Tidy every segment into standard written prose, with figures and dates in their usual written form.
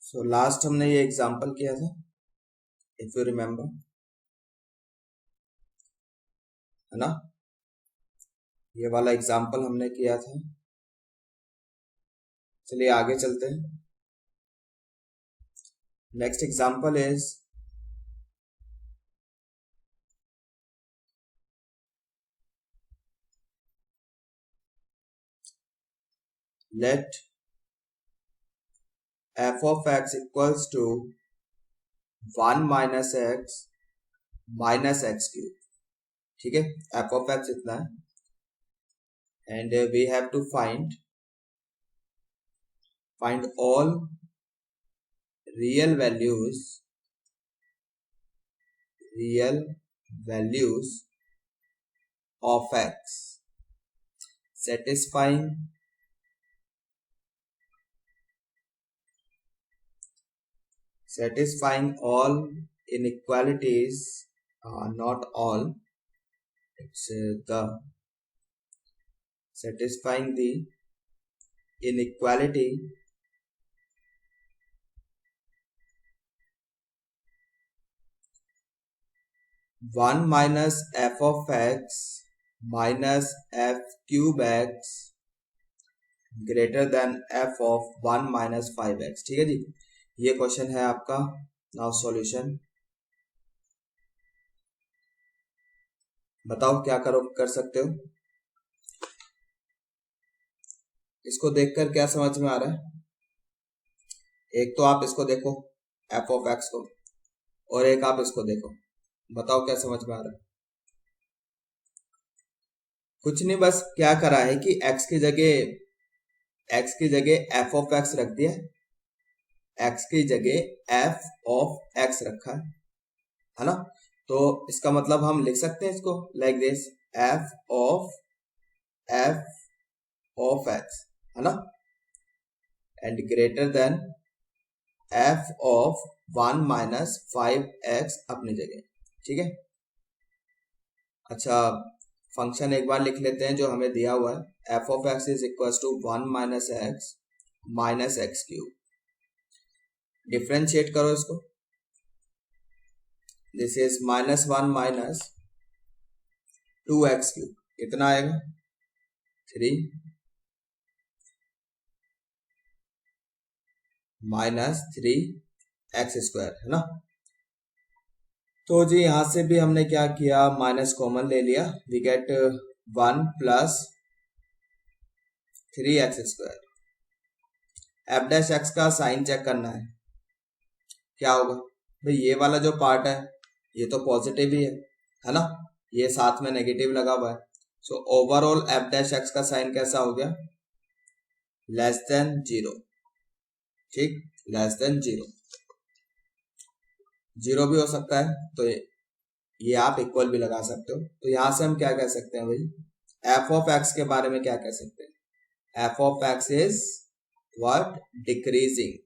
So last हमने ये example किया था, इफ यू रिमेम्बर, है ना। ये वाला एग्जांपल हमने किया था। चलिए आगे चलते हैं। Next example is let f of x equals to 1 minus x minus x cube। ठीक है, f of x इतना है and we have to find all real values of x satisfying all inequalities, not all, it's the satisfying the inequality one minus f of x minus f cube x greater than f of 1 minus 5x। ठीक है जी, ये question है आपका। Now solution बताओ क्या कर सकते हो। इसको देखकर क्या समझ में आ रहा है? एक तो आप इसको देखो f of x को, और एक आप इसको देखो, बताओ क्या समझ में आ रहा है। कुछ नहीं, बस क्या करा है कि x की जगह f of x रख दिया, x की जगह f of x रखा है ना। तो इसका मतलब हम लिख सकते हैं इसको like this, f of x, है ना, and greater than f of 1 minus 5x अपनी जगह। ठीक है, अच्छा फंक्शन एक बार लिख लेते हैं जो हमें दिया हुआ है, f of x is equal to 1 minus x minus x cube. Differentiate करो इसको, this is -1 minus 2x cube, कितना आएगा 3 minus 3x स्क्वायर, है ना। तो जी यहां से भी हमने क्या किया, माइनस कॉमन ले लिया, we get 1 plus 3x square. f dash x का साइन चेक करना है, क्या होगा भाई, ये वाला जो पार्ट है ये तो पॉजिटिव ही है ना, ये साथ में नेगेटिव लगा हुआ है। So overall f dash x का साइन कैसा हो गया, लेस देन 0। ठीक, लेस देन 0 भी हो सकता है, तो ये आप इक्वल भी लगा सकते हो। तो यहां से हम क्या कह सकते हैं भाई, f ऑफ x के बारे में क्या कह सकते हैं, f of x is what, decreasing.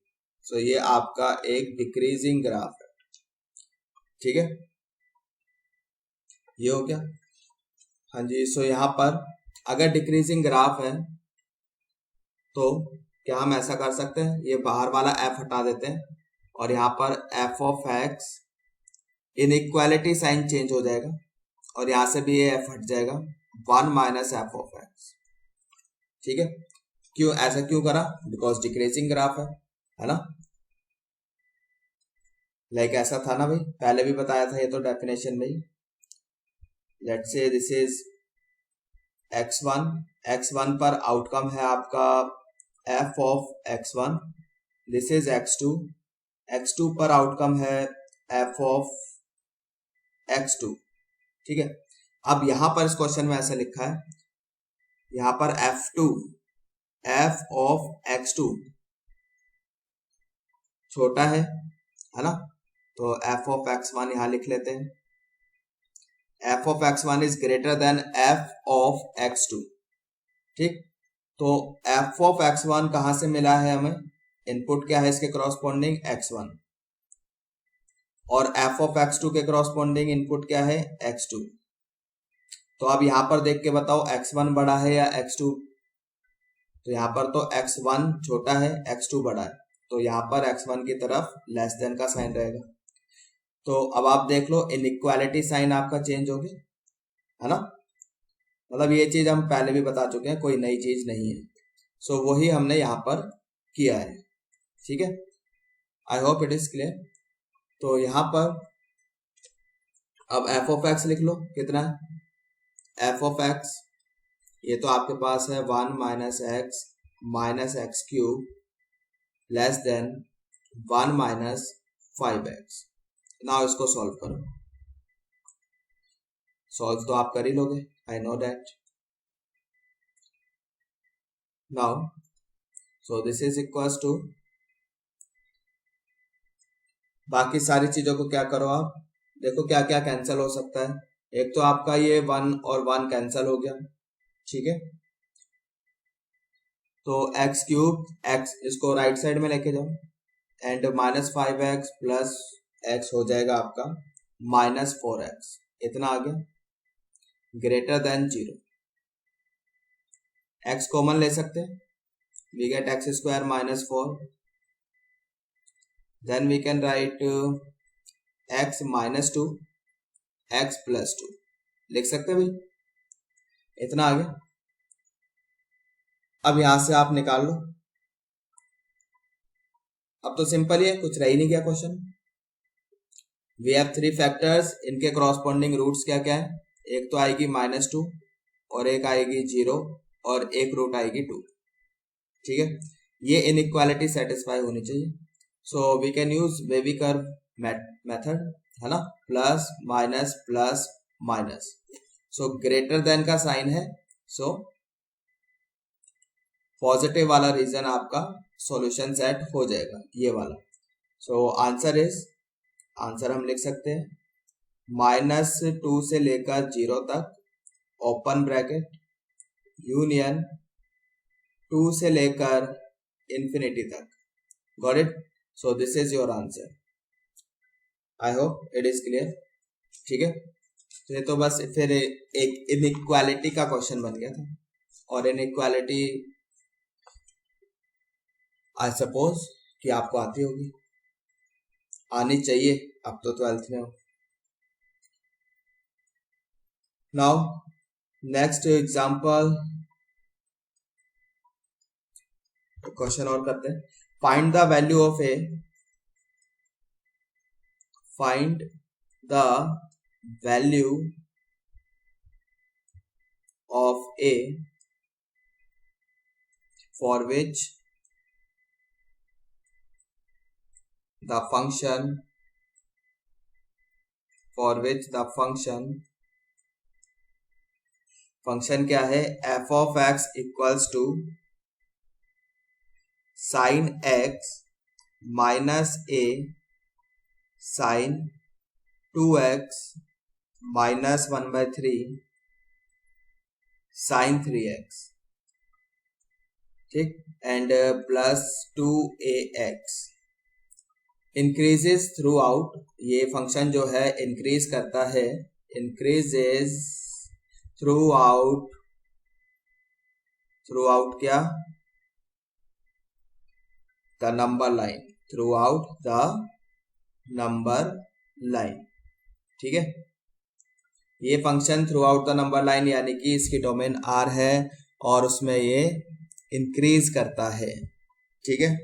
So ये आपका एक डिक्रीजिंग ग्राफ है। ठीक है, ये हो गया। हाँ जी, सो यहाँ पर अगर डिक्रीजिंग ग्राफ है तो क्या हम ऐसा कर सकते हैं, ये बाहर वाला f हटा देते हैं और यहाँ पर f of x, inequality sign change हो जाएगा और यहां से भी ये f हट जाएगा, 1 minus f ऑफ x। ठीक है, क्यों ऐसा क्यों करा, बिकॉज डिक्रीजिंग ग्राफ है ना। लाइक ऐसा था ना भाई, पहले भी बताया था ये तो डेफिनेशन में ही। Let's say this is x1 पर आउटकम है आपका f of x1, this is x2 पर आउटकम है f ऑफ x2। ठीक है, अब यहां पर इस क्वेश्चन में ऐसा लिखा है, यहां पर f ऑफ x2 छोटा है ना, तो f ऑफ x1 यहां लिख लेते हैं, f of x1 is greater then f of x2। ठीक, तो f ऑफ x1 कहां से मिला है हमें, इनपुट क्या है इसके क्रॉसपोंडिंग x1, और f ऑफ x2 के क्रॉसपोंडिंग इनपुट क्या है x2। तो अब यहां पर देख के बताओ x1 बड़ा है या x2, तो यहां पर तो x1 छोटा है, x2 बड़ा है, तो यहाँ पर x1 की तरफ लेस देन का साइन रहेगा। तो अब आप देख लो इनइक्वालिटी साइन आपका चेंज हो गया, है ना। मतलब ये चीज हम पहले भी बता चुके हैं, कोई नई चीज नहीं है। सो वही हमने यहाँ पर किया है, ठीक है। I hope it is clear. तो यहाँ पर अब एफ ऑफ एक्स लिख लो, कितना है एफ ऑफ एक्स, ये तो आपके पास है 1 minus x cube less than 1 minus 5x। Now इसको सॉल्व करो, सॉल्व तो आप कर ही लोगे, I know that. Now so this is equals to, बाकी सारी चीजों को क्या करो आप, देखो क्या क्या कैंसिल हो सकता है। एक तो आपका ये 1 और 1 कैंसिल हो गया, ठीक है। तो एक्स क्यूब एक्स, इसको राइट साइड में लेके जाओ, and minus 5x plus x हो जाएगा आपका माइनस 4x, इतना आ गया, ग्रेटर देन 0। x कॉमन ले सकते हैं, we get x square minus 4, then we can write x minus 2 x plus 2, लिख सकते हैं भाई, इतना आ गया। अब यहां से आप निकाल लो, अब तो सिंपल ही है, कुछ रह ही नहीं गया क्वेश्चन। वी हैव 3 फैक्टर्स, इनके क्रॉसपोंडिंग रूट्स क्या क्या है, एक तो आएगी -2 और एक आएगी 0 और एक रूट आएगी 2, ठीक है। ये इनइक्वालिटी सेटिस्फाई होनी चाहिए। So we can use wavy curve method, है ना, plus minus. So greater than का साइन है, सो पॉजिटिव वाला रीजन आपका सॉल्यूशन सेट हो जाएगा, ये वाला। सो आंसर हम लिख सकते हैं -2 से लेकर 0 तक ओपन ब्रैकेट यूनियन 2 से लेकर इंफिनिटी तक, got it. So this is your answer, I hope it is clear, ठीक है। तो ये तो बस फिर एक इनइक्वालिटी का क्वेश्चन बन गया था, और इनइक्वालिटी आई सपोज कि आपको आती होगी, आनी चाहिए, अब तो 12th में हो। नाउ नेक्स्ट एग्जांपल, क्वेश्चन और करते हैं। Find the value of a, find the value of a for which the function क्या है, f of x equals to sine x minus a sine 2x minus 1/3 sine 3x, ठीक, and plus 2ax increases throughout. ये function जो है increase करता है, increases throughout क्या, the number line, throughout the number line, ठीक है। ये function throughout the number line यानी कि इसकी डोमेन R है और उसमें ये इंक्रीज करता है, ठीक है।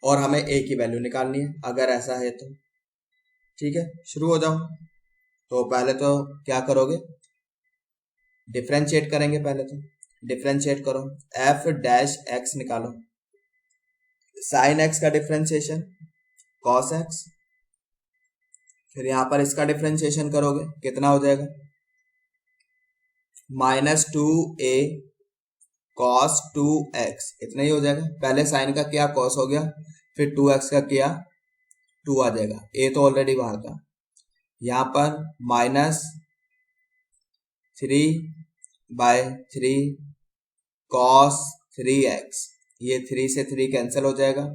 और हमें a की वैल्यू निकालनी है अगर ऐसा है तो, ठीक है। शुरू हो जाओ। तो पहले तो क्या करोगे, डिफरेंशिएट करेंगे, पहले तो डिफरेंशिएट करो, f डैश x निकालो, साइन x का डिफरेंशिएशन cos x, फिर यहां पर इसका डिफरेंशिएशन करोगे, कितना हो जाएगा -2a cos 2x, इतना ही हो जाएगा। पहले साइन का किया, cos हो गया, फिर 2x का किया, 2 आ जाएगा, a तो ऑलरेडी बाहर था। यहां पर -3/3 cos 3x, ये 3 से 3 कैंसिल हो जाएगा,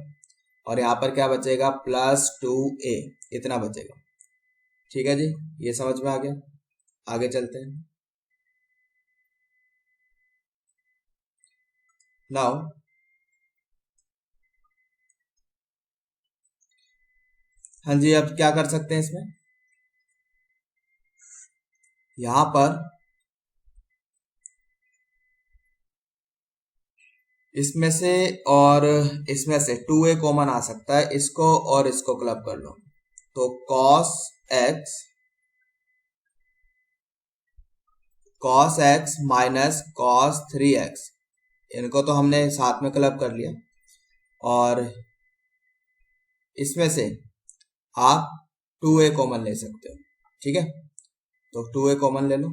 और यहां पर क्या बचेगा +2a, इतना बचेगा, ठीक है जी। ये समझ में आ गया, आगे चलते हैं। नाउ हाँ जी, अब क्या कर सकते हैं इसमें, यहां पर इसमें से और इसमें से 2a कॉमन आ सकता है, इसको और इसको क्लब कर लो, तो cos x minus cos 3x, इनको तो हमने साथ में क्लब कर लिया, और इसमें से आप 2a कॉमन ले सकते हो, ठीक है, तो 2a कॉमन ले लो,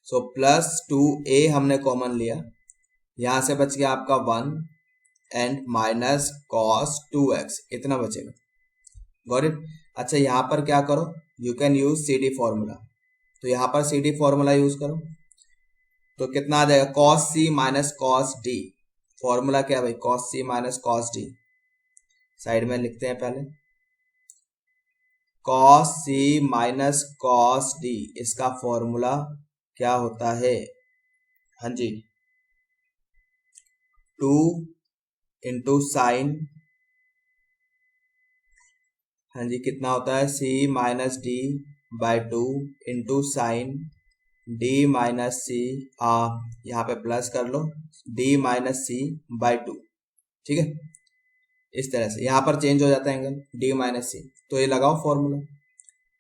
सो प्लस 2a हमने कॉमन लिया, यहां से बच गया आपका 1 एंड माइनस cos 2x, इतना बचेगा, गॉट इट। अच्छा यहाँ पर क्या करो, you can use C D formula, तो यहाँ पर सी डी फॉर्मूला यूज करो, तो कितना आ जाएगा, cos c minus cos d, formula क्या है भाई, cos c minus cos d, side में लिखते हैं पहले, cos c minus cos d, इसका फॉर्मूला क्या होता है, हाँ जी, 2 इंटू साइन, हाँ जी कितना होता है, c minus D by 2 into sine d minus C, यहाँ पे प्लस कर लो, d माइनस सी बाई 2, ठीक है, इस तरह से यहाँ पर चेंज हो जाता है एंगल d माइनस सी, तो ये लगाओ फॉर्मूला,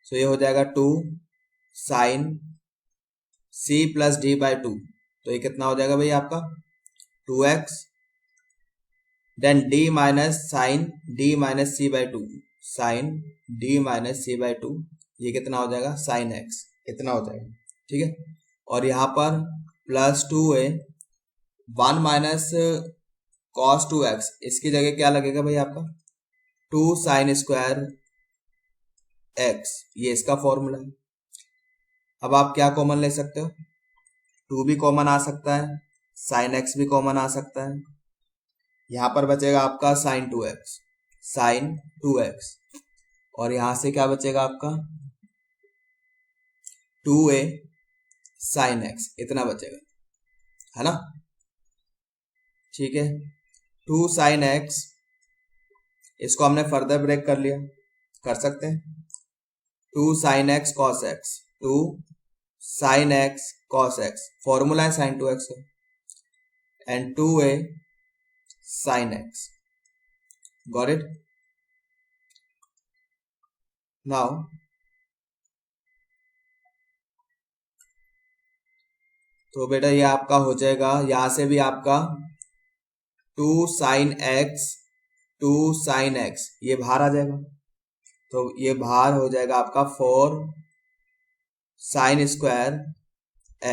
तो ये हो जाएगा 2 sine c plus D by 2, तो ये कितना हो जाएगा भाई आपका 2x, then d minus sine d minus C by 2, sine d minus C by 2, ये कितना हो जाएगा साइन x, इतना हो जाएगा, ठीक है, और यहाँ पर plus 2a 1 minus cos 2x, इसकी जगह क्या लगेगा भाई आपका 2 साइन स्क्वायर x, ये इसका फॉर्मूला है। अब आप क्या कॉमन ले सकते हो, 2 भी कॉमन आ सकता है, साइन x भी कॉमन आ सकता है, यहाँ पर बचेगा आपका साइन 2x, और यहां से क्या बचेगा आपका 2a साइन x, इतना बचेगा, है ना, ठीक है, 2 साइन x, इसको हमने फर्दर ब्रेक कर लिया, कर सकते हैं, 2 sine x cos x, 2 sine x cos x, formula है साइन 2x का, and 2a sine x, got it. Now तो बेटा ये आपका हो जाएगा, यहां से भी आपका 2 साइन x, 2 साइन x, ये बाहर आ जाएगा, तो ये बाहर हो जाएगा आपका 4 साइन स्क्वायर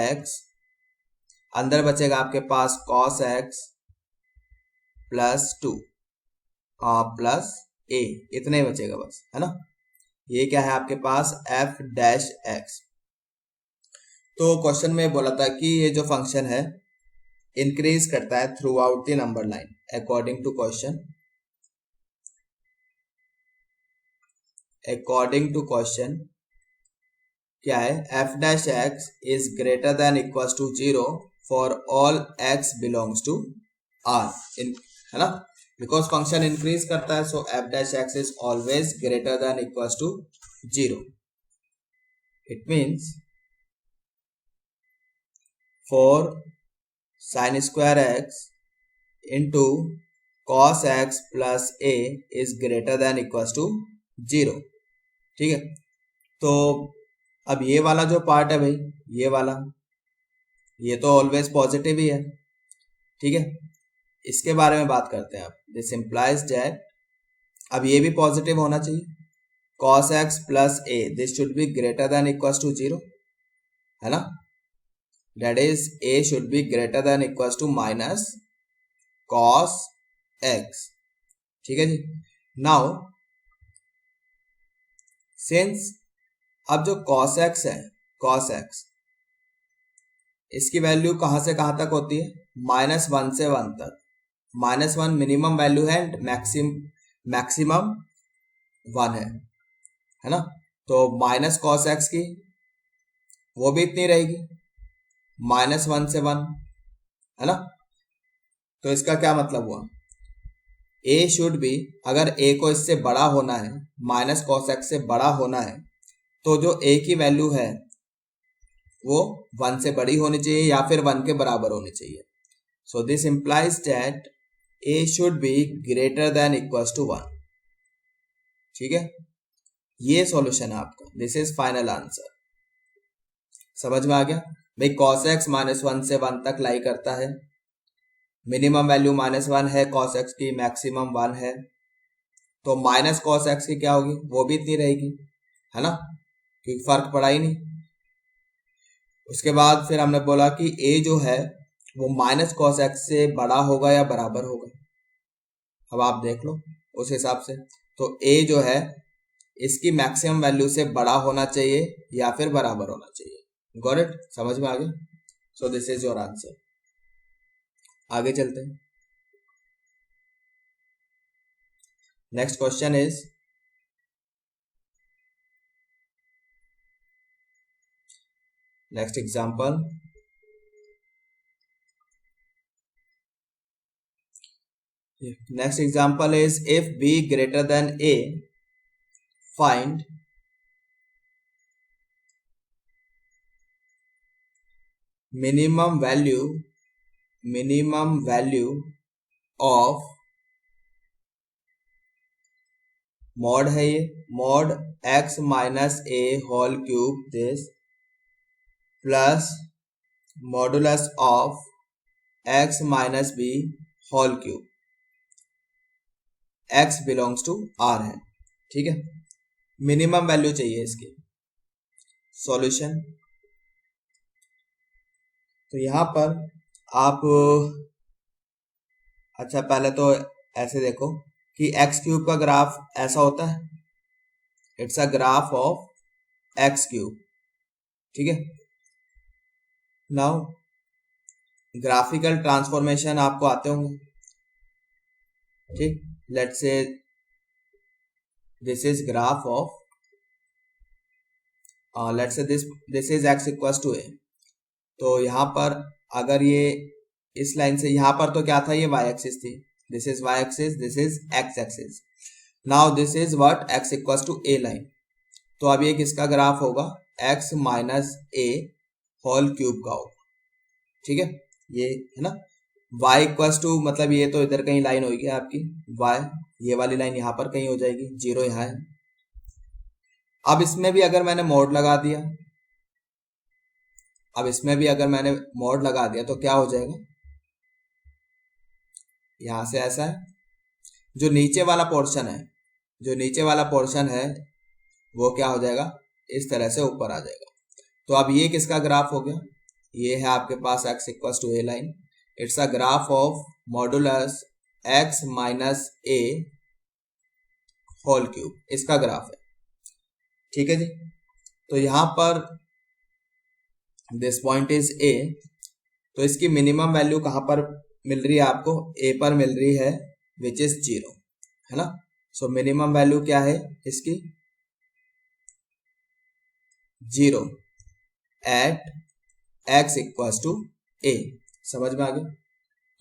x, अंदर बचेगा आपके पास cos x plus 2 plus a, इतना ही बचेगा बस, है ना, ये क्या है आपके पास f डैश x। तो क्वेश्चन में बोला था कि ये जो फंक्शन है इंक्रीज करता है throughout the number line, according to question क्या है, f dash x is greater than equal to 0 for all x belongs to r, है ना, बिकॉज फंक्शन इंक्रीज करता है, so f dash x is always greater than equal to 0, it means for sin square x into cos x plus a is greater than equals to 0, ठीक है, तो अब ये वाला जो पार्ट है भाई, ये वाला, ये तो ऑलवेज पॉजिटिव ही है, ठीक है, इसके बारे में बात करते हैं अब, दिस इम्प्लाइज दैट, अब ये भी पॉजिटिव होना चाहिए, cos x plus a, this should be greater than equals to 0, है ना, that is a should be greater than equals to minus cos x, ठीक है जी। now since अब जो cos x है, cos x इसकी वैल्यू कहां से कहां तक होती है, -1 से 1 तक, -1 मिनिमम वैल्यू है एंड मैक्सिमम 1 है ना, तो माइनस cos x की वो भी इतनी रहेगी, -1 से 1, है ना, तो इसका क्या मतलब हुआ, ए शुड बी, अगर ए को इससे बड़ा होना है, माइनस कॉस एक्स से बड़ा होना है, तो जो ए की वैल्यू है वो 1 से बड़ी होनी चाहिए या फिर 1 के बराबर होनी चाहिए. So this implies that a should be greater than equals to 1. ठीक है, ये सॉल्यूशन है आपका. This is final answer. समझ में आ गया भाई. कॉस एक्स -1 से 1 तक लाई करता है. मिनिमम वैल्यू -1 है, कॉस एक्स की मैक्सिमम 1 है, तो माइनस कॉस एक्स की क्या होगी, वो भी इतनी रहेगी, है ना, क्योंकि फर्क पड़ा ही नहीं. उसके बाद फिर हमने बोला कि ए जो है वो माइनस कॉस एक्स से बड़ा होगा या बराबर होगा. अब आप देख लो उस हिसाब से. तो ए जो है इसकी मैक्सिमम वैल्यू से बड़ा होना चाहिए या फिर बराबर होना चाहिए. Got it? समझ में आ गया. सो दिस इज योर आंसर. आगे चलते हैं. Next question is, next example. Next example is, if b greater than a, find minimum value of mod है ये, mod x minus a whole cube this plus modulus of x minus b whole cube. x belongs to r है. ठीक है, minimum value चाहिए इसकी. Solution, तो यहां पर आप, अच्छा पहले तो ऐसे देखो कि एक्स क्यूब का ग्राफ ऐसा होता है. It's a graph of x cube. ठीक है, नाउ ग्राफिकल ट्रांसफॉर्मेशन आपको आते होंगे. ठीक, let's say this is graph of, let's say this is X equals to A. तो यहां पर अगर ये इस लाइन से, यहां पर तो क्या था, ये वाई एक्सिस थी. This is y axis, this is x axis. Now this is what, x equals to A line. तो अब ये किसका ग्राफ होगा, x minus a whole cube का होगा. ठीक है, ये है ना. y इक्वल्स टू, मतलब ये तो इधर कहीं लाइन होगी आपकी y, ये वाली लाइन यहां पर कहीं हो जाएगी, 0 यहां है. अब इसमें भी अगर मैंने मोड लगा दिया, तो क्या हो जाएगा, यहां से ऐसा है. जो नीचे वाला पोर्शन है वो क्या हो जाएगा, इस तरह से ऊपर आ जाएगा. तो अब ये किसका ग्राफ हो गया, ये है आपके पास x equals to A line. It's a graph of modulus x minus a whole cube, इसका ग्राफ है. ठीक है जी. तो यहां पर दिस पॉइंट इज ए. तो इसकी मिनिमम वैल्यू कहां पर मिल रही है आपको, ए पर मिल रही है, विच इज 0, है ना. सो मिनिमम वैल्यू क्या है इसकी, 0 एट x इक्वल्स टू ए. समझ में आ गया.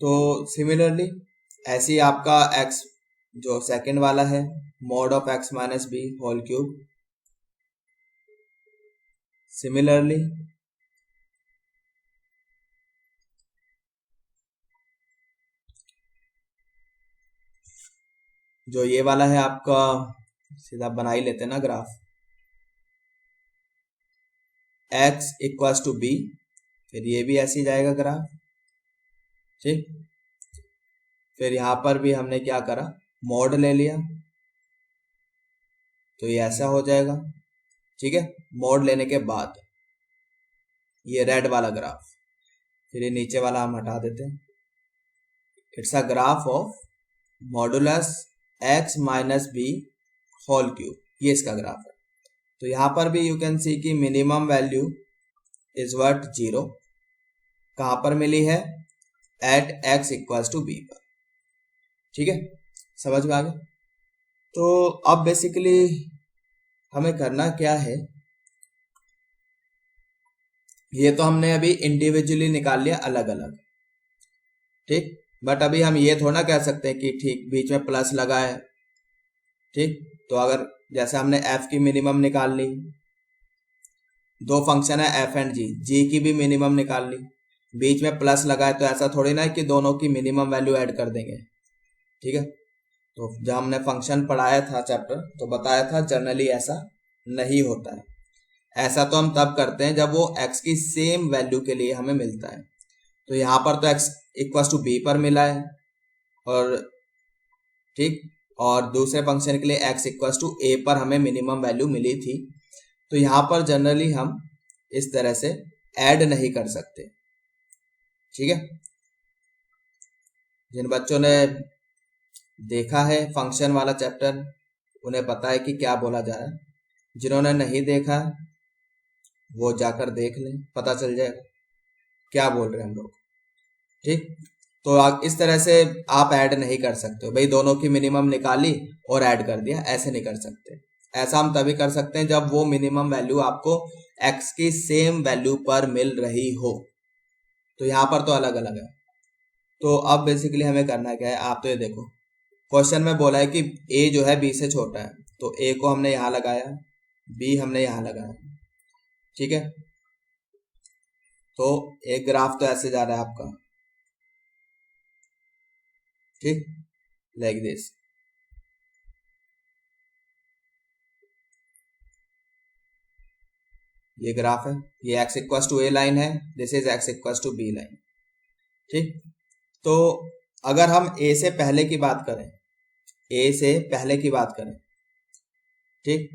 तो सिमिलरली ऐसे ही आपका x जो सेकंड वाला है, mod of x minus b whole cube. Similarly जो ये वाला है आपका, सीधा बना ही लेते हैं ना graph, x equals to b, फिर ये भी ऐसे ही जाएगा ग्राफ. ठीक, फिर यहां पर भी हमने क्या करा, मॉड ले लिया, तो ये ऐसा हो जाएगा. ठीक है, मॉड लेने के बाद ये रेड वाला ग्राफ, फिर ये नीचे वाला हम हटा देते हैं. It's a graph of modulus x minus b whole cube, ये इसका ग्राफ है. तो यहां पर भी यू कैन सी कि मिनिमम वैल्यू इज व्हाट, 0. कहां पर मिली है, at x equals to b पर. ठीक है, समझ में आ गया. तो अब बेसिकली हमें करना क्या है, ये तो हमने अभी इंडिविजुअली निकाल लिया अलग अलग. ठीक, बट अभी हम ये थोड़ा कह सकते हैं कि ठीक बीच में प्लस लगा है। ठीक, तो अगर जैसे हमने एफ की मिनिमम निकाल ली, दो फंक्शन है एफ एंड जी, जी की भी मिनिमम निकाल ली, बीच में प्लस लगा है, तो ऐसा थोड़ी ना है कि दोनों की मिनिमम वैल्यू ऐड कर देंगे। ठीक है, तो जब हमने फंक्शन पढ़ाया था चैप्टर, तो बताया था जनरली ऐसा नहीं होता है। ऐसा तो हम तब करते हैं जब वो x की सेम वैल्यू के लिए हमें मिलता है। तो यहाँ पर तो x इक्वल टू बी पर मिला है, और ठीक, और दूसरे फंक्शन के लिए x इक्वल टू ए पर हमें मिनिमम वैल्यू मिली थी। तो यहाँ पर जनरली हम इस तरह से ऐड नहीं कर सकते। ठीक है, जिन बच्चों ने देखा है फंक्शन वाला चैप्टर उन्हें पता है कि क्या बोला जा रहा है, जिन्होंने नहीं देखा वो जाकर देख लें, पता चल जाएगा क्या बोल रहे हैं हम लोग। ठीक, तो इस तरह से आप ऐड नहीं कर सकते हो भाई, दोनों की मिनिमम निकाली और ऐड कर दिया, ऐसे नहीं कर सकते। ऐसा हम तभी कर सकते हैं जब वो मिनिमम वैल्यू आपको x की सेम वैल्यू पर मिल रही हो। तो यहाँ पर तो अलग अलग है। तो अब बेसिकली हमें करना क्या है, आप तो ये देखो क्वेश्चन में बोला है कि a जो है b से छोटा है, तो a को हमने यहाँ लगाया, b हमने यहाँ लगाया। ठीक है, तो एक ग्राफ तो ऐसे जा रहा है आपका, ठीक, लाइक दिस। ये ग्राफ है, ये x equal to A line है, this is x equal to B line. ठीक, तो अगर हम a से पहले की बात करें, a से पहले की बात करें, ठीक,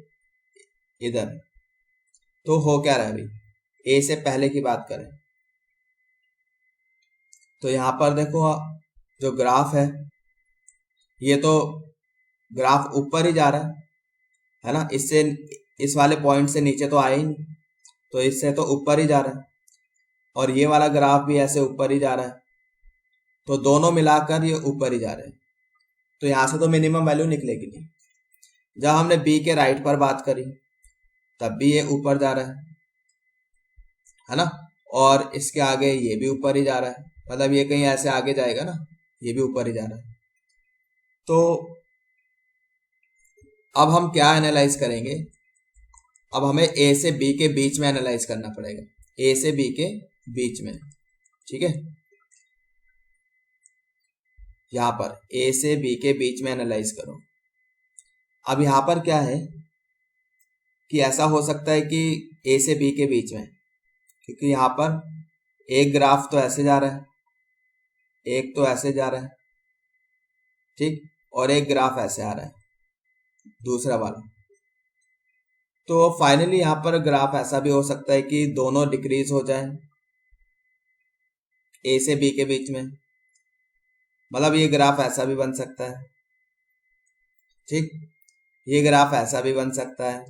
इधर, तो हो क्या रहा है अभी, a से पहले की बात करें तो यहां पर देखो जो ग्राफ है ये तो ग्राफ ऊपर ही जा रहा है ना, इससे इस वाले पॉइंट से नीचे तो आया ही नहीं, तो इससे तो ऊपर ही जा रहा है, और ये वाला ग्राफ भी ऐसे ऊपर ही जा रहा है, तो दोनों मिलाकर ये ऊपर ही जा रहे हैं। तो यहां से तो मिनिमम वैल्यू निकलेगी नहीं। जब हमने बी के राइट पर बात करी तब भी ये ऊपर जा रहा है ना, और इसके आगे ये भी ऊपर ही जा रहा है, मतलब ये कहीं ऐसे आगे जाएगा ना, ये भी ऊपर ही जा रहा है। तो अब हम क्या एनालाइज करेंगे, अब हमें ए से बी के बीच में एनालाइज करना पड़ेगा, ए से बी के बीच में। ठीक है, यहां पर ए से बी के बीच में एनालाइज करो। अब यहां पर क्या है कि ऐसा हो सकता है कि ए से बी के बीच में, क्योंकि यहां पर एक ग्राफ तो ऐसे जा रहा है, एक तो ऐसे जा रहा है, ठीक, और एक ग्राफ ऐसे आ रहा है, दूसरा वाला। तो फाइनली यहां पर ग्राफ ऐसा भी हो सकता है कि दोनों डिक्रीज हो जाए ए से बी के बीच में, मतलब ये ग्राफ ऐसा भी बन सकता है, ठीक, ये ग्राफ ऐसा भी बन सकता है,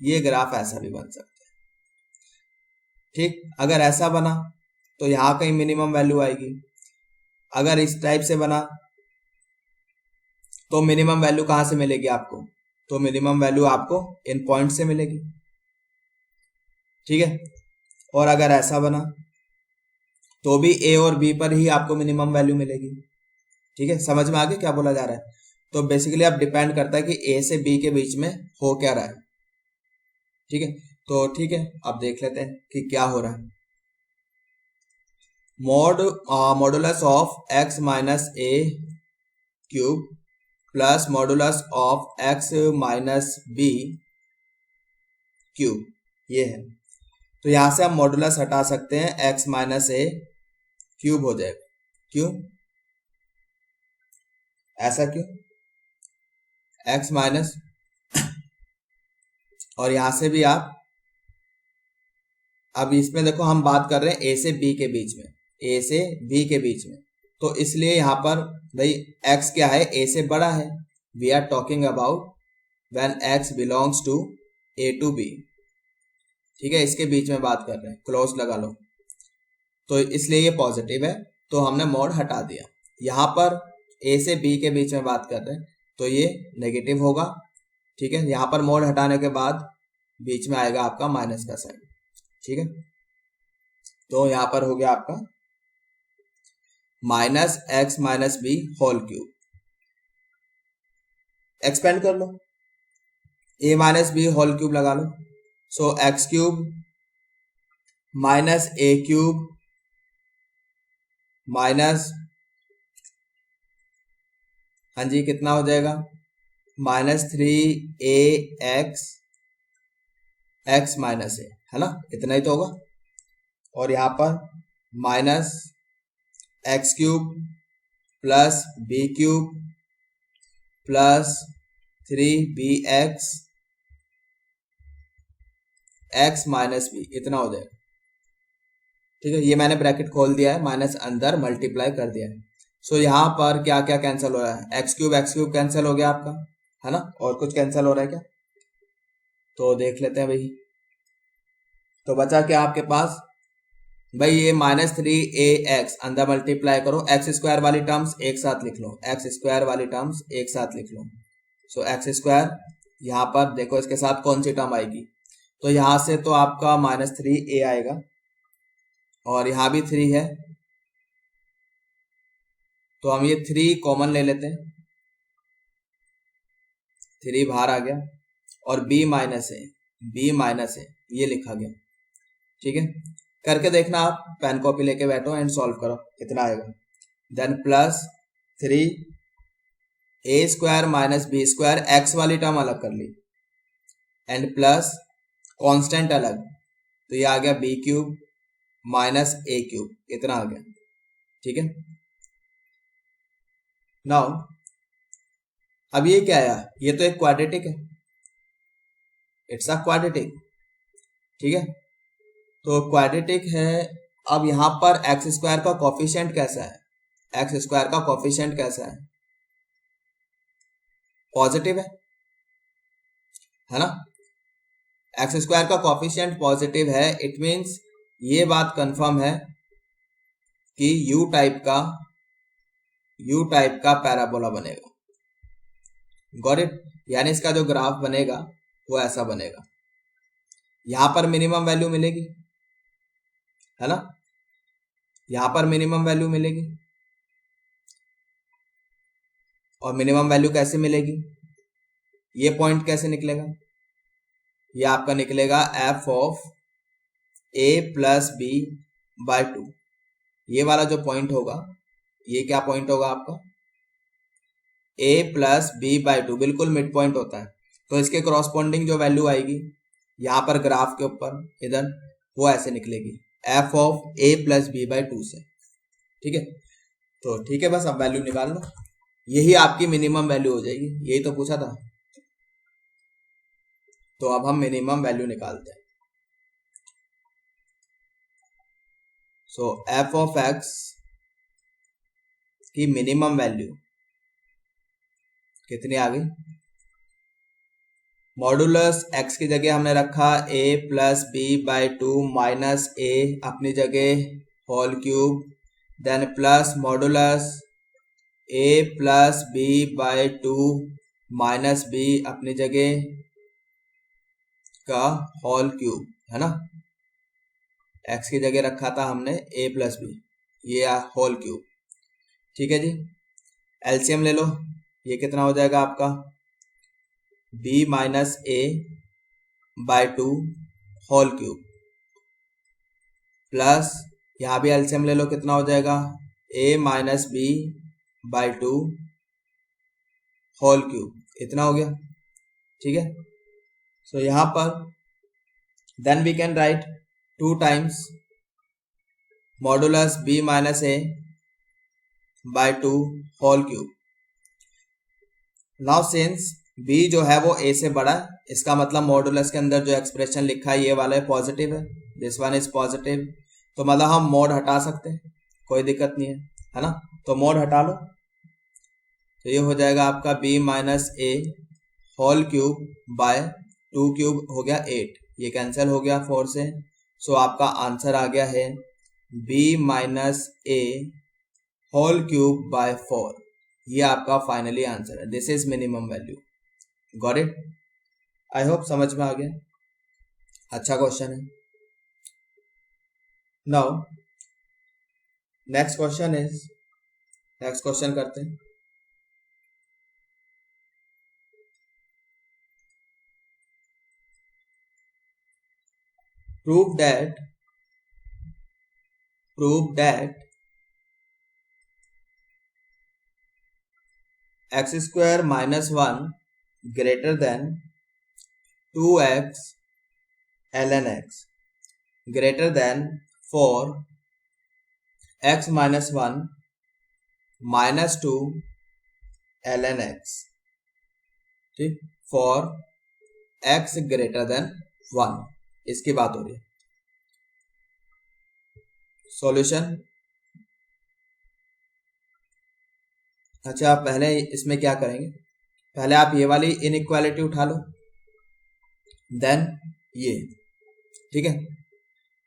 ये ग्राफ ऐसा भी बन सकता है। ठीक, अगर ऐसा बना तो यहां कहीं मिनिमम वैल्यू आएगी, अगर इस टाइप से बना तो मिनिमम वैल्यू कहां से मिलेगी आपको, तो मिनिमम वैल्यू आपको इन पॉइंट से मिलेगी। ठीक है, और अगर ऐसा बना तो भी ए और बी पर ही आपको मिनिमम वैल्यू मिलेगी। ठीक है, समझ में आगे क्या बोला जा रहा है। तो बेसिकली अब डिपेंड करता है कि ए से बी के बीच में हो क्या रहा है। ठीक है, तो ठीक है, अब देख लेते हैं कि क्या हो रहा है। Modulus of x minus a cube plus modulus of x minus b cube, ये है। तो यहां से हम मॉडुलस हटा सकते हैं, एक्स माइनस ए क्यूब हो जाएगा। क्यों ऐसा, क्यों, एक्स माइनस, और यहां से भी आप, अब इसमें देखो हम बात कर रहे हैं ए से बी के बीच में, ए से बी के बीच में, तो इसलिए यहां पर भाई x क्या है, a से बड़ा है। We are talking about when x belongs to a to b। ठीक है, इसके बीच में बात कर रहे हैं, क्लोज लगा लो, तो इसलिए ये पॉजिटिव है, तो हमने मॉड हटा दिया। यहां पर a से b के बीच में बात कर रहे हैं तो ये नेगेटिव होगा। ठीक है, यहां पर मॉड हटाने के बाद बीच में आएगा आपका माइनस का साइन। ठीक है, तो यहां पर हो गया आपका minus x minus b whole cube. Expand कर लो, a minus b whole cube लगा लो। So x cube minus a cube minus, हाँ जी कितना हो जाएगा, -3ax एक्स माइनस ए, है ना, इतना ही तो होगा। और यहां पर minus x cube plus b cube plus 3bx x minus b, इतना हो जाएगा। ठीक है, ये मैंने ब्रैकेट खोल दिया है, माइनस अंदर मल्टीप्लाई कर दिया है। सो यहाँ पर क्या क्या कैंसिल हो रहा है, एक्स क्यूब कैंसिल हो गया आपका, है ना, और कुछ कैंसिल हो रहा है क्या, तो देख लेते हैं भाई। तो बचा क्या आपके पास भाई, ये -3ax अंदर मल्टीप्लाई करो, एक्स स्क्वायर वाली टर्म्स एक साथ लिख लो, एक्स स्क्वायर वाली टर्म्स एक साथ लिख लो। सो एक्स स्क्वायर, यहाँ पर देखो इसके साथ कौन सी टर्म आएगी, तो यहां से तो आपका -3a आएगा, और यहां भी 3 है, तो हम ये 3 कॉमन ले लेते हैं, 3 बाहर आ गया, और b माइनस है ये लिखा गया। ठीक है, करके देखना, आप पेन कॉपी लेके बैठो एंड सॉल्व करो, कितना आएगा। Then plus 3a² minus b square, x वाली टर्म अलग कर ली, एंड प्लस कांस्टेंट अलग, तो ये आ गया B cube minus a cube, इतना आ गया। ठीक है, नाउ अब ये क्या आया, ये तो एक क्वाड्रेटिक है, इट्स अ क्वाड्रेटिक। ठीक है, तो क्वाड्रेटिक है। अब यहां पर एक्स स्क्वायर का कोफिशिएंट कैसा है, एक्स स्क्वायर का कोफिशिएंट कैसा है, पॉजिटिव है ना, एक्स स्क्वायर का कोफिशिएंट पॉजिटिव है, इट मींस ये बात कंफर्म है कि यू टाइप का पैराबोला बनेगा। गॉट इट, यानी इसका जो ग्राफ बनेगा वो ऐसा बनेगा, यहां पर मिनिमम वैल्यू मिलेगी, है ना, यहां पर मिनिमम वैल्यू मिलेगी, और मिनिमम वैल्यू कैसे मिलेगी, ये पॉइंट कैसे निकलेगा, ये आपका निकलेगा f of a plus b by 2, ये वाला जो पॉइंट होगा, ये क्या पॉइंट होगा आपका, a प्लस बी बाय 2, बिल्कुल मिड पॉइंट होता है। तो इसके करॉस्पॉन्डिंग जो वैल्यू आएगी यहां पर ग्राफ के ऊपर इधर, वो ऐसे निकलेगी f of a plus b by 2 से। ठीक है, तो ठीक है, बस अब वैल्यू निकाल लो, यही आपकी मिनिमम वैल्यू हो जाएगी, यही तो पूछा था। तो अब हम मिनिमम वैल्यू निकालते हैं। सो f ऑफ x की मिनिमम वैल्यू कितनी आ गई, मॉडुलस x की जगह हमने रखा a plus b by 2 minus a अपनी जगह whole cube, then plus modulus a plus b by 2 minus b अपनी जगह का होल क्यूब, है ना, x की जगह रखा था हमने a प्लस बी, ये होल क्यूब। ठीक है जी, एलसीएम ले लो, ये कितना हो जाएगा आपका, b minus a by 2 whole cube, plus यहां भी एलसीएम ले लो, कितना हो जाएगा, a minus b by 2 whole cube, इतना हो गया। ठीक है, सो यहां पर then we can write 2 times modulus b minus a by 2 whole cube. Now since b जो है वो a से बड़ा है, इसका मतलब मॉडुलस के अंदर जो एक्सप्रेशन लिखा है ये वाला पॉजिटिव है, दिस वन इज पॉजिटिव, तो मतलब हम मोड हटा सकते हैं, कोई दिक्कत नहीं है ना, तो मोड हटा लो, तो ये हो जाएगा आपका b minus a whole cube by 2 cube हो गया 8, ये कैंसिल हो गया 4 से, सो आपका आंसर आ गया है b minus a whole cube by 4, ये आपका फाइनली आंसर है, this is minimum value. Got it, I hope समझ में आ गया, अच्छा क्वेश्चन है। Now next question is next question करते हैं। Prove that x square minus 1 greater than 2x ln x greater than for x minus 1 minus 2 ln x, ठीक, for x greater than 1, इसकी बात हो रही है। सॉल्यूशन, अच्छा आप पहले इसमें क्या करेंगे, पहले आप ये वाली इनइक्वालिटी उठा लो, देन ये, ठीक है।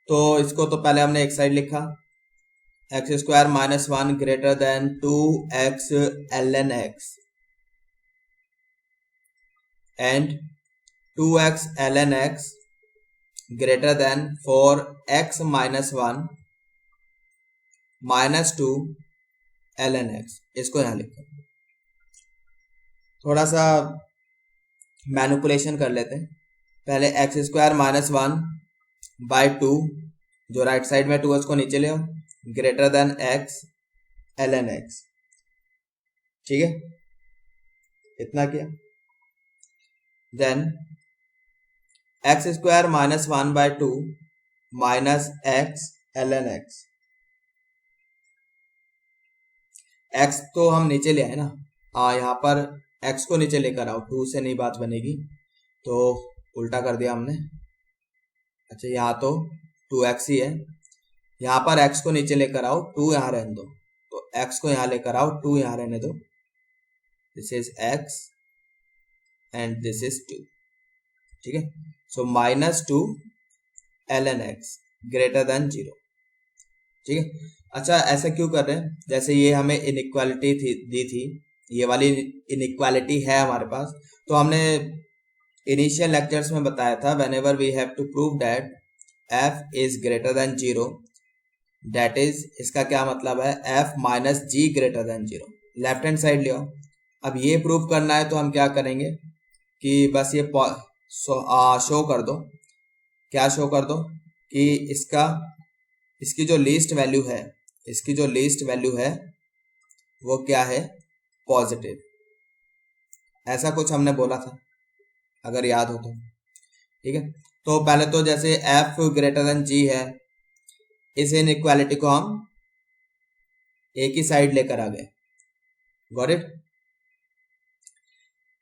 तो इसको तो पहले हमने एक साइड लिखा, x square minus 1 greater than 2x ln x and 2x ln x greater than 4x minus 1 minus 2 ln x, इसको यहां लिखा। थोड़ा सा मैनिपुलेशन कर लेते हैं। पहले एक्स स्क्वायर माइनस 1 बाय 2, जो राइट साइड में 2 उसको नीचे ले आओ, greater than x ln x, ठीक है, इतना किया। Then x square minus 1 by 2 minus x ln x, x तो हम नीचे ले आए ना, यहाँ पर x को नीचे लेकर आओ, 2 से नहीं बात बनेगी, तो उल्टा कर दिया हमने। अच्छा यहाँ तो 2x ही है, यहाँ पर x को नीचे लेकर आओ, 2 यहाँ रहने दो, तो x को यहाँ लेकर आओ, 2 यहाँ रहने दो, this is x and this is 2, ठीक है। So minus 2 ln x greater than 0, ठीक है। अच्छा ऐसा क्यों कर रहे हैं, जैसे ये हमें इनइक्वालिटी दी थी, ये वाली इनइक्वालिटी है हमारे पास, तो हमने इनिशियल लेक्चर्स में बताया था, whenever we have to prove that f is greater than 0, that is, इसका क्या मतलब है, f minus g greater than 0, left hand side ले आओ। अब ये प्रूव करना है तो हम क्या करेंगे कि बस ये शो कर दो, क्या शो कर दो कि इसकी जो लीस्ट वैल्यू है, इसकी जो लीस्ट वैल्यू है वो क्या है, पॉजिटिव, ऐसा कुछ हमने बोला था अगर याद हो तो, ठीक है। तो पहले तो जैसे f ग्रेटर देन g है, इस इनइक्वालिटी को हम एक ही साइड लेकर आ गए, गॉट इट।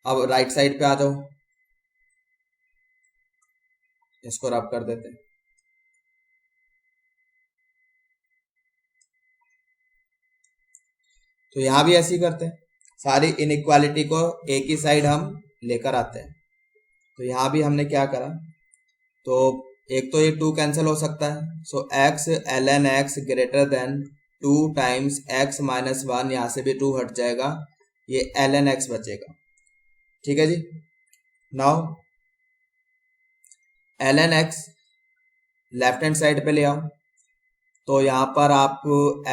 अब राइट साइड पे आ जाओ, इसको रब कर देते हैं। तो यहां भी ऐसे ही करते हैं, सारी इनइक्वालिटी को एक ही साइड हम लेकर आते हैं। तो यहां भी हमने क्या करा, तो एक तो ये 2 कैंसिल हो सकता है, सो x ln x greater than 2 times x minus 1, यहां से भी 2 हट जाएगा, ये ln x बचेगा, ठीक है जी। Now ln x left hand side पे ले आओ, तो यहां पर आप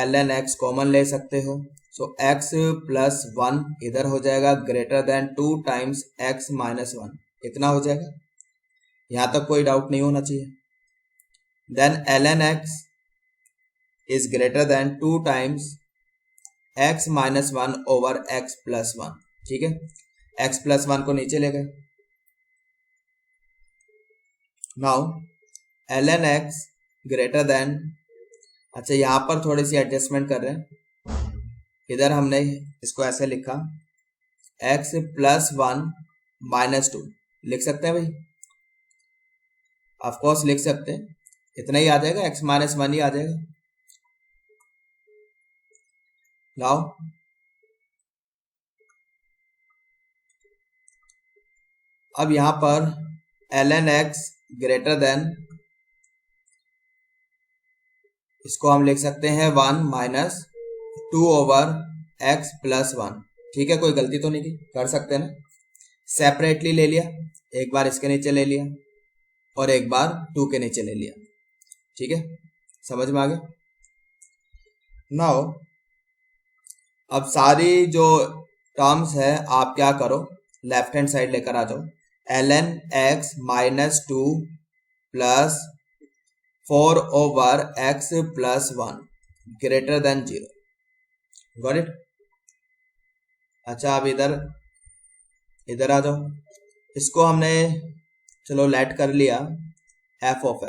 ln x कॉमन ले सकते हो, सो x प्लस 1 इधर हो जाएगा, greater than 2 times x minus 1, इतना हो जाएगा, यहां तक कोई डाउट नहीं होना चाहिए। देन ln x is greater than 2 times x minus 1 over x plus 1, ठीक है, x प्लस 1 को नीचे ले गए। Now ln x greater then, अच्छा यहां पर थोड़ी सी एडजस्टमेंट कर रहे हैं, इधर हमने इसको ऐसे लिखा, x प्लस 1 माइनस 2, लिख सकते हैं भाई, ऑफ कोर्स लिख सकते हैं, इतना ही आ जाएगा, x माइनस 1 ही आ जाएगा। नाउ अब यहां पर ln x ग्रेटर देन, इसको हम लिख सकते हैं 1 माइनस 2 ओवर x प्लस 1, ठीक है, कोई गलती तो नहीं की, कर सकते हैं ना, सेपरेटली ले लिया, एक बार इसके नीचे ले लिया और एक बार 2 के नीचे ले लिया, ठीक है, समझ में आ गया। नाउ अब सारी जो टर्म्स है आप क्या करो, लेफ्ट हैंड साइड लेकर आ जाओ। ln x minus 2 plus 4 over x plus 1 greater than 0। Got it. अच्छा अब इधर आ जाओ। इसको हमने चलो लेट कर लिया f of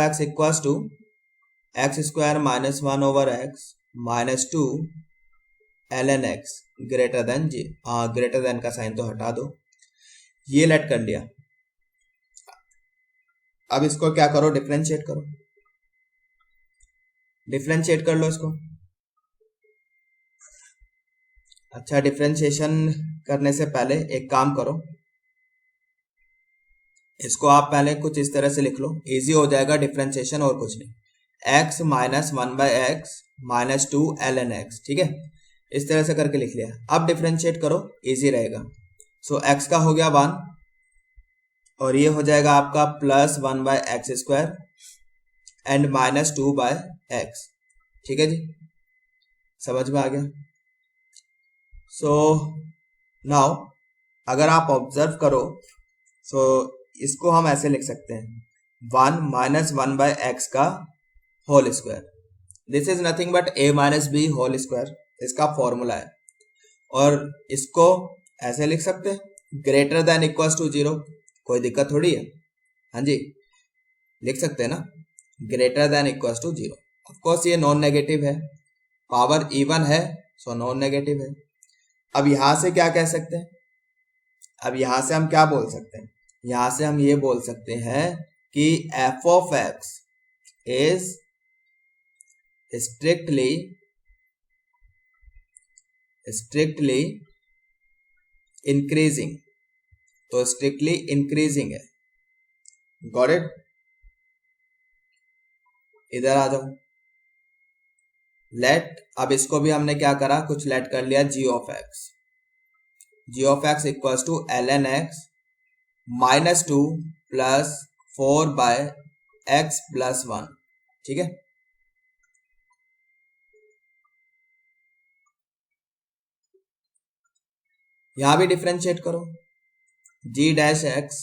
x equals to x square minus 1 over x minus 2 ln x greater than g. Greater than का साइन तो हटा दो, ये लेट कर लिया। अब इसको क्या करो, डिफरेंशिएट करो, डिफरेंशिएट कर लो इसको। अच्छा डिफरेंशिएशन करने से पहले एक काम करो, इसको आप पहले कुछ इस तरह से लिख लो, इजी हो जाएगा डिफरेंशिएशन और कुछ नहीं। x minus 1 by x minus 2 ln x, ठीक है, इस तरह से करके लिख लिया। अब डिफरेंशिएट करो, इजी रहेगा। सो x का हो गया 1 और ये हो जाएगा आपका plus 1 by x square and minus 2 by x, ठीक है जी, समझ में आ गया। सो नाउ अगर आप ऑब्जर्व करो सो इसको हम ऐसे लिख सकते हैं 1 माइनस 1 बाय एक्स का whole square, this is nothing but a minus b whole square, इसका फॉर्मूला है। और इसको ऐसे लिख सकते हैं ग्रेटर देन इक्वल्स टू 0, कोई दिक्कत थोड़ी है। हाँ जी लिख सकते हैं ना, greater than equals to 0। Of course ये नॉन नेगेटिव है, पावर इवन है सो नॉन नेगेटिव है। अब यहां से क्या कह सकते हैं, अब यहां से हम क्या बोल सकते हैं, यहां से हम ये बोल सकते हैं कि f of x is strictly increasing, तो स्ट्रिक्टली इंक्रीजिंग है। Got it. इधर आ जाओ, लेट, अब इसको भी हमने क्या करा, कुछ लेट कर लिया g of x equals to ln x minus 2 plus 4 by x plus 1, ठीक है। यहां भी डिफरेंशिएट करो, g dash x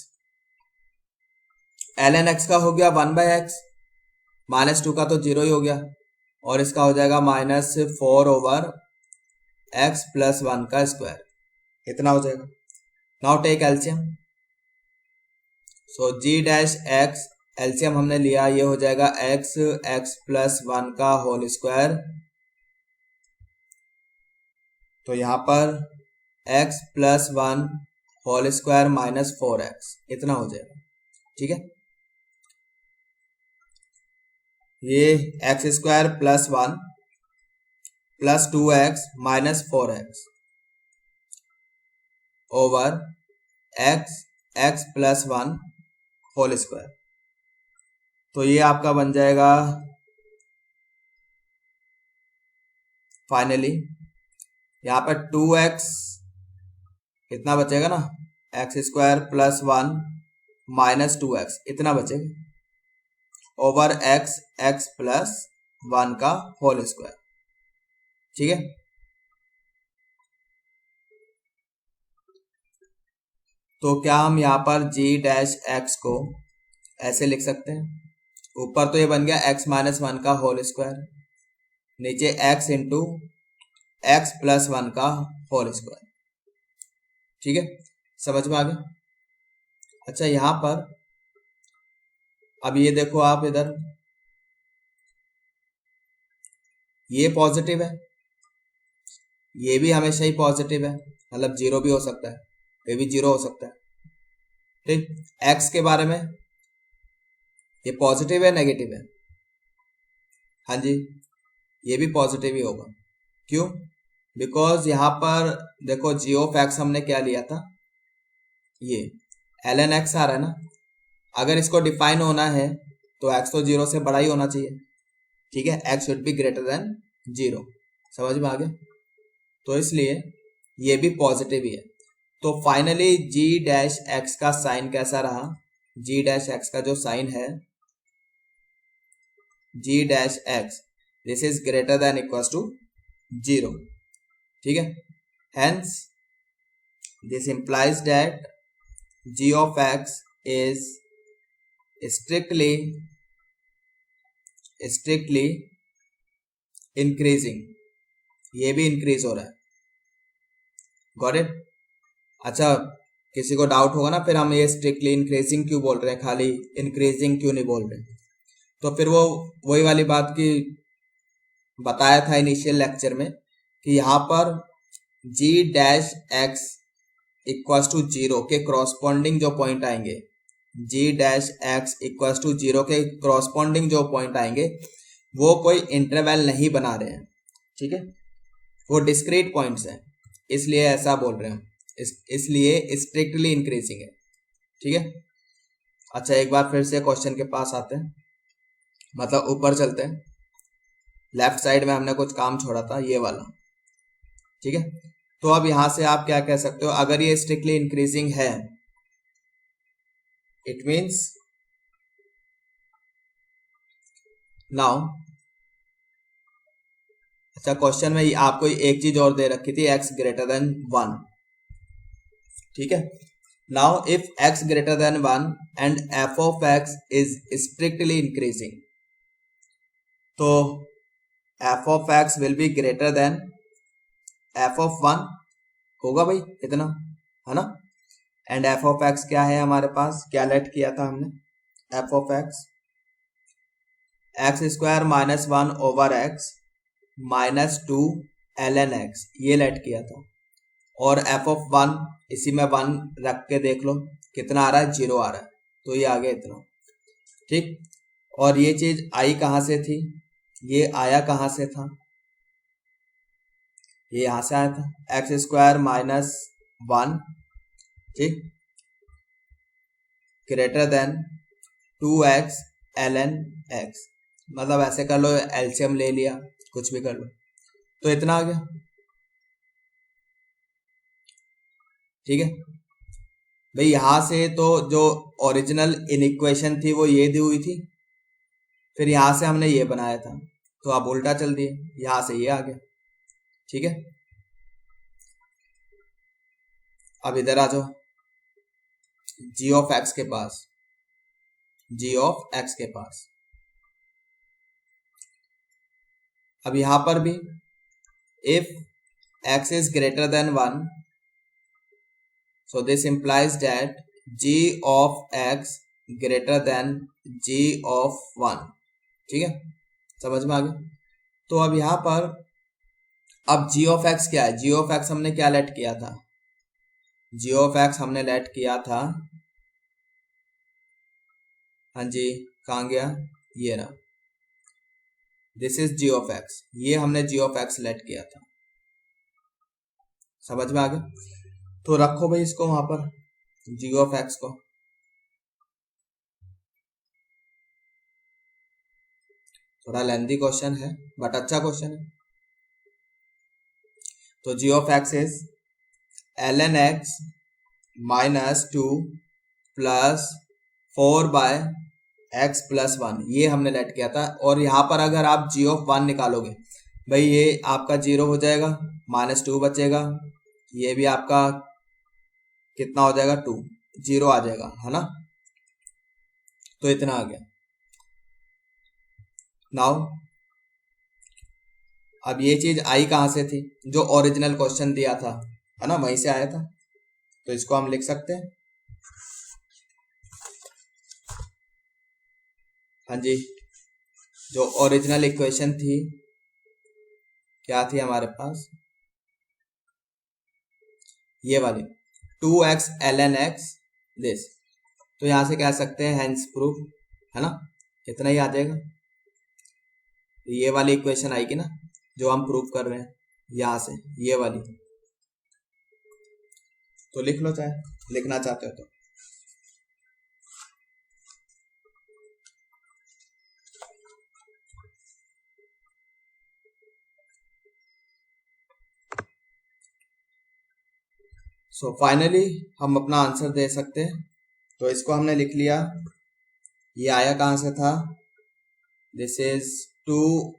ln x का हो गया 1 बाय एक्स माइनस 2 का तो 0 ही हो गया और इसका हो जाएगा माइनस 4 ओवर x प्लस 1 का स्क्वायर, इतना हो जाएगा। नाउ टेक एलसीएम, सो g डैश x एलसीएम हमने लिया, ये हो जाएगा x प्लस 1 का होल स्क्वायर, तो यहां पर x plus 1 whole square minus 4x, इतना हो जाएगा, ठीक है। ये x square plus 1 plus 2x minus 4x over x plus 1 whole square, तो ये आपका बन जाएगा फाइनली यहाँ पर 2x इतना बचेगा ना, x square plus 1 minus 2x इतना बचेगा ओवर x प्लस 1 का होल स्क्वायर, ठीक है। तो क्या हम यहाँ पर g डैश x को ऐसे लिख सकते हैं, ऊपर तो ये बन गया x माइनस 1 का होल स्क्वायर, नीचे x इंटू एक्स प्लस 1 का होल स्क्वायर, ठीक है, समझ में आ गया। अच्छा यहां पर अब ये देखो आप इधर, ये पॉजिटिव है, ये भी हमेशा ही पॉजिटिव है, मतलब 0 भी हो सकता है, ये भी 0 हो सकता है, ठीक। एक्स के बारे में ये पॉजिटिव है नेगेटिव है, हाँ जी ये भी पॉजिटिव ही होगा, क्यों, बिकॉज यहां पर देखो g ऑफ x हमने क्या लिया था, ये ln x आ रहा है ना, अगर इसको डिफाइन होना है तो x तो 0 से बड़ा ही होना चाहिए, ठीक है, x should be greater than 0, समझ में आ गया। तो इसलिए ये भी पॉजिटिव ही है, तो फाइनली g डैश x का साइन कैसा रहा, g डैश x का जो साइन है g dash x this is greater than equals to 0, ठीक है। Hence this implies that g of x is strictly increasing, ये भी इंक्रीज हो रहा है। Got it. अच्छा, किसी को डाउट होगा ना, फिर हम ये स्ट्रिक्टली इंक्रीजिंग क्यों बोल रहे हैं, खाली इंक्रीजिंग क्यों नहीं बोल रहे, तो फिर वो वही वाली बात की बताया था इनिशियल लेक्चर में कि यहाँ पर g dash x equals to 0 के क्रॉसपॉन्डिंग जो पॉइंट आएंगे, g dash x equals to 0 के क्रॉसपॉन्डिंग जो पॉइंट आएंगे वो कोई इंटरवल नहीं बना रहे हैं, ठीक है, वो डिस्क्रीट पॉइंट्स हैं, इसलिए ऐसा बोल रहे हैं, इसलिए स्ट्रिक्टली इंक्रीजिंग है, ठीक है। अच्छा, एक बार फिर से क्वेश्चन के पास आते हैं, मतलब ऊपर चलते हैं। लेफ्ट साइड में हमने कुछ काम छोड़ा था, ये वाला, ठीक है। तो अब यहां से आप क्या कह सकते हो, अगर ये स्ट्रिक्टली इंक्रीजिंग है, इट मीन्स नाउ, अच्छा क्वेश्चन में आपको एक चीज और दे रखी थी, x ग्रेटर देन 1, ठीक है। Now if x greater than 1 and f of x is strictly increasing, तो f of x will be greater then f of 1 होगा भाई, इतना है ना। एंड f ऑफ x क्या है हमारे पास, क्या लेट किया था हमने, f of x square minus 1 over x minus 2 ln x, ये लेट किया था। और f ऑफ 1, इसी में 1 रख के देख लो कितना आ रहा है, 0 आ रहा है, तो ये आ गया इतना, ठीक। और ये चीज आई कहां से थी, ये आया कहां से था, ये यहां से आया था, एक्स स्क्वायर माइनस 1, ठीक, greater than 2x ln x, मतलब ऐसे कर लो, एलसीएम ले लिया, कुछ भी कर लो, तो इतना आ गया, ठीक है भाई। यहां से तो जो ओरिजिनल इनइक्वेशन थी वो ये दी हुई थी, फिर यहां से हमने ये बनाया था, तो आप उल्टा चल दिए, यहां से ये आ गया, ठीक है। अब इधर आ जाओ, g ऑफ x के पास, g ऑफ x के पास, अब यहां पर भी if x is greater than 1, so this implies that g of x greater than g of 1, ठीक है, समझ में आ गया। तो अब यहां पर अब g of x क्या है, g of x हमने क्या लेट किया था, g of x हमने लेट किया था, हाँ जी कहाँ गया, ये रहा, this is g of x, ये हमने g of x लेट किया था, समझ में आ गया। तो रखो भाई इसको वहां पर, g of x को, थोड़ा लेंथी क्वेश्चन है बट अच्छा क्वेश्चन है। तो g of x is ln x minus 2 plus 4 by x plus 1, ये हमने लेट किया था। और यहाँ पर अगर आप g of 1 निकालोगे भाई, ये आपका 0 हो जाएगा, माइनस 2 बचेगा, ये भी आपका कितना हो जाएगा, 2, 0 आ जाएगा, है ना, तो इतना आ गया। नाउ अब ये चीज आई कहां से थी, जो ओरिजिनल क्वेश्चन दिया था, है ना, वहीं से आया था, तो इसको हम लिख सकते हैं, हाँ जी, जो ओरिजिनल इक्वेशन थी क्या थी हमारे पास, ये वाली 2x ln x दिस, तो यहां से कह सकते हैं हेंस प्रूफ, है ना, इतना ही आ जाएगा, ये वाली इक्वेशन आएगी ना जो हम प्रूफ कर रहे हैं यहां से, ये वाली, तो लिख लो चाहे लिखना चाहते हो तो। सो फाइनली हम अपना आंसर दे सकते हैं, तो इसको हमने लिख लिया, ये आया कहां से था, this is 2x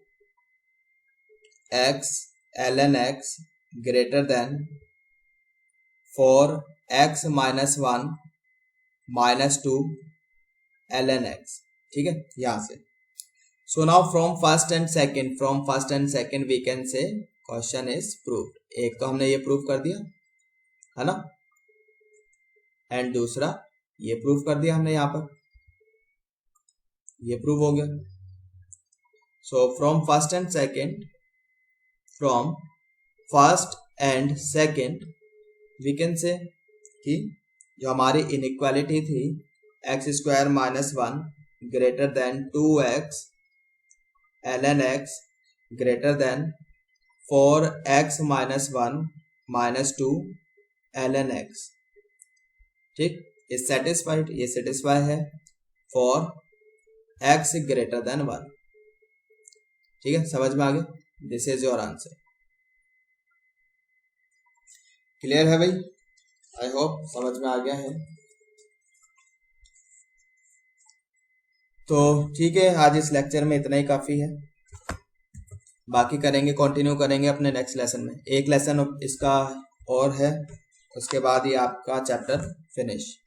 ln x greater than four x minus 1 minus 2 ln x। ठीक है, यहां से। So now from first and second we can say question is proved. एक तो हमने ये प्रूव कर दिया है ना, एंड दूसरा ये प्रूव कर दिया हमने, यहां पर ये प्रूव हो गया। So from first and second we can say कि जो हमारी इनइक्वालिटी थी x square minus 1 greater than 2x ln x greater than 4x minus 1 minus 2 ln x, ठीक, इज सेटिस्फाइड, ये सेटिस्फाई है फॉर x ग्रेटर देन 1। ठीक है, समझ में आ गया? This is your answer. Clear है भाई? आई होप समझ में आ गया है। तो ठीक है, आज इस लेक्चर में इतना ही काफी है। बाकी करेंगे, कंटिन्यू करेंगे अपने नेक्स्ट लेसन में। एक लेसन इसका और है, उसके बाद ही आपका चैप्टर फिनिश।